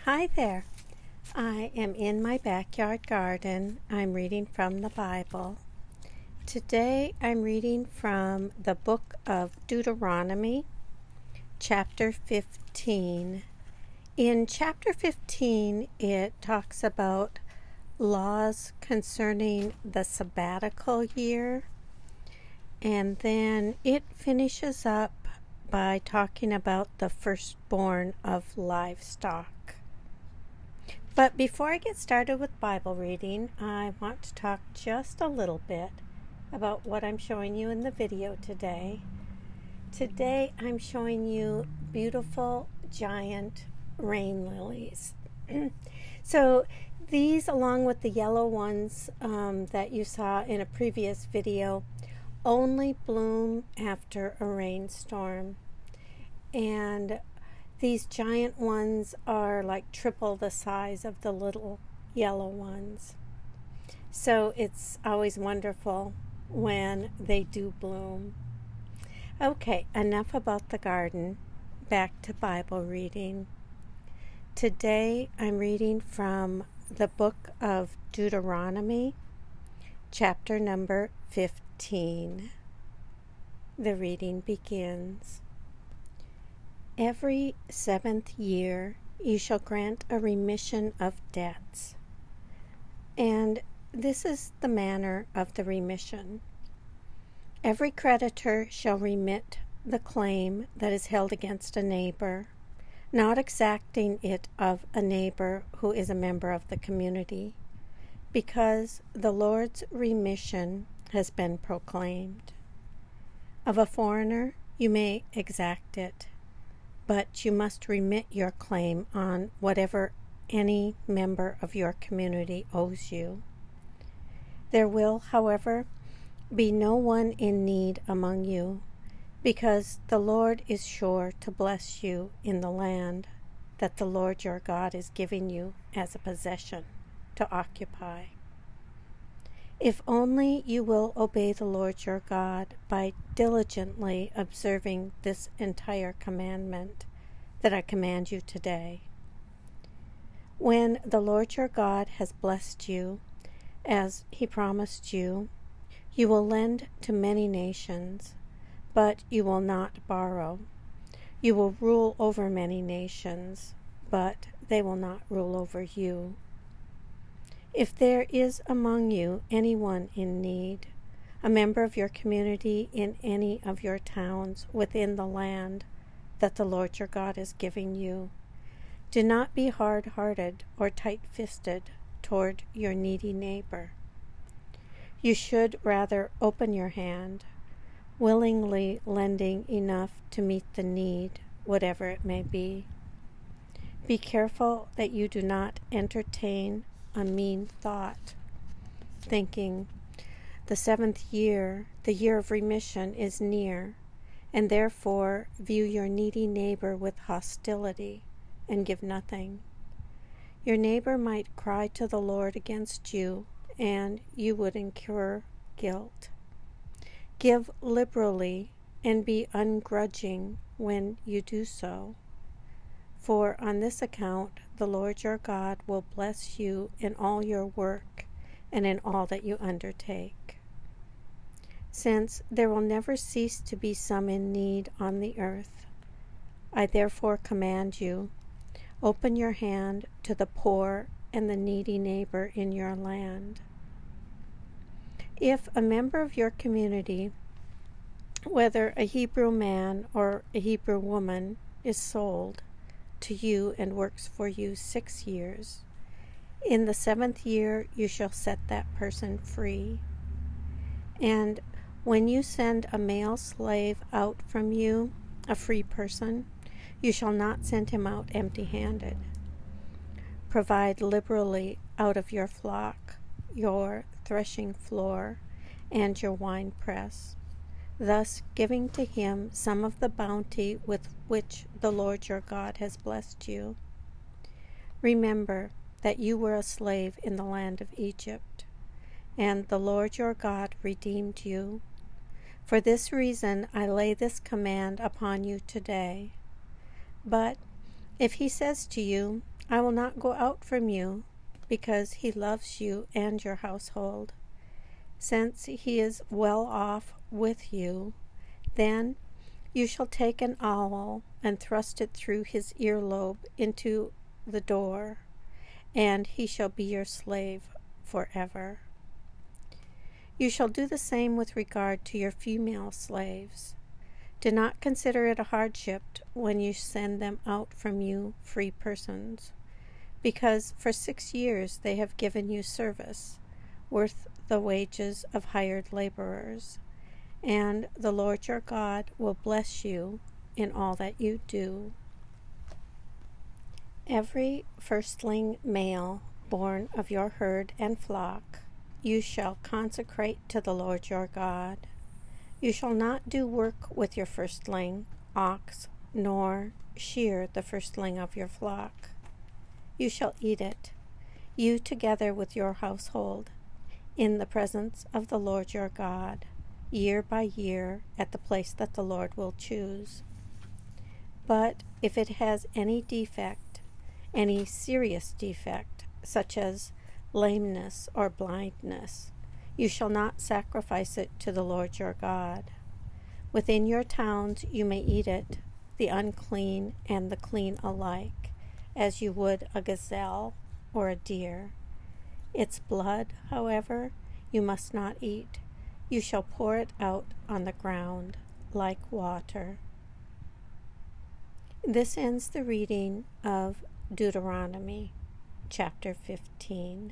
Hi there. I am in my backyard garden. I'm reading from the Bible. Today I'm reading from the book of Deuteronomy, chapter 15. In chapter 15, it talks about laws concerning the sabbatical year, and then it finishes up by talking about the firstborn of livestock. But before I get started with Bible reading, I want to talk just a little bit about what I'm showing you in the video today. Today I'm showing you beautiful giant rain lilies. So these, along with the yellow ones that you saw in a previous video, only bloom after a rainstorm. And these giant ones are like triple the size of the little yellow ones. So it's always wonderful when they do bloom. Okay, enough about the garden. Back to Bible reading. Today I'm reading from the book of Deuteronomy, chapter number 15. The reading begins. Every 7th year you shall grant a remission of debts. And this is the manner of the remission. Every creditor shall remit the claim that is held against a neighbor, not exacting it of a neighbor who is a member of the community, because the Lord's remission has been proclaimed. Of a foreigner you may exact it, but you must remit your claim on whatever any member of your community owes you. There will, however, be no one in need among you, because the Lord is sure to bless you in the land that the Lord your God is giving you as a possession to occupy. If only you will obey the Lord your God by diligently observing this entire commandment that I command you today. When the Lord your God has blessed you, as he promised you, you will lend to many nations, but you will not borrow. You will rule over many nations, but they will not rule over you. If there is among you anyone in need, a member of your community in any of your towns within the land that the Lord your God is giving you, do not be hard-hearted or tight-fisted toward your needy neighbor. You should rather open your hand, willingly lending enough to meet the need, whatever it may be. Be careful that you do not entertain a mean thought, thinking, the 7th year, the year of remission, is near, and therefore view your needy neighbor with hostility and give nothing. Your neighbor might cry to the Lord against you, and you would incur guilt. Give liberally and be ungrudging when you do so. For on this account the Lord your God will bless you in all your work and in all that you undertake. Since there will never cease to be some in need on the earth, I therefore command you, open your hand to the poor and the needy neighbor in your land. If a member of your community, whether a Hebrew man or a Hebrew woman, is sold to you and works for you 6 years, in the 7th year you shall set that person free. And when you send a male slave out from you, a free person, you shall not send him out empty-handed. Provide liberally out of your flock, your threshing floor, and your winepress, thus giving to him some of the bounty with which the Lord your God has blessed you. Remember that you were a slave in the land of Egypt, and the Lord your God redeemed you. For this reason I lay this command upon you today. But If he says to you, I will not go out from you, because he loves you and your household, since he is well off with you, then you shall take an awl and thrust it through his earlobe into the door, and he shall be your slave forever. You shall do the same with regard to your female slaves. Do not consider it a hardship when you send them out from you free persons, because for 6 years they have given you service, worth the wages of hired laborers, and the Lord your God will bless you in all that you do. Every firstling male born of your herd and flock you shall consecrate to the Lord your God. You shall not do work with your firstling ox, nor shear the firstling of your flock. You shall eat it, you together with your household, in the presence of the Lord your God, year by year, at the place that the Lord will choose. But if it has any defect, any serious defect, such as lameness or blindness, you shall not sacrifice it to the Lord your God. Within your towns you may eat it, the unclean and the clean alike, as you would a gazelle or a deer. Its blood, however, you must not eat. You shall pour it out on the ground like water. This ends the reading of Deuteronomy, chapter 15.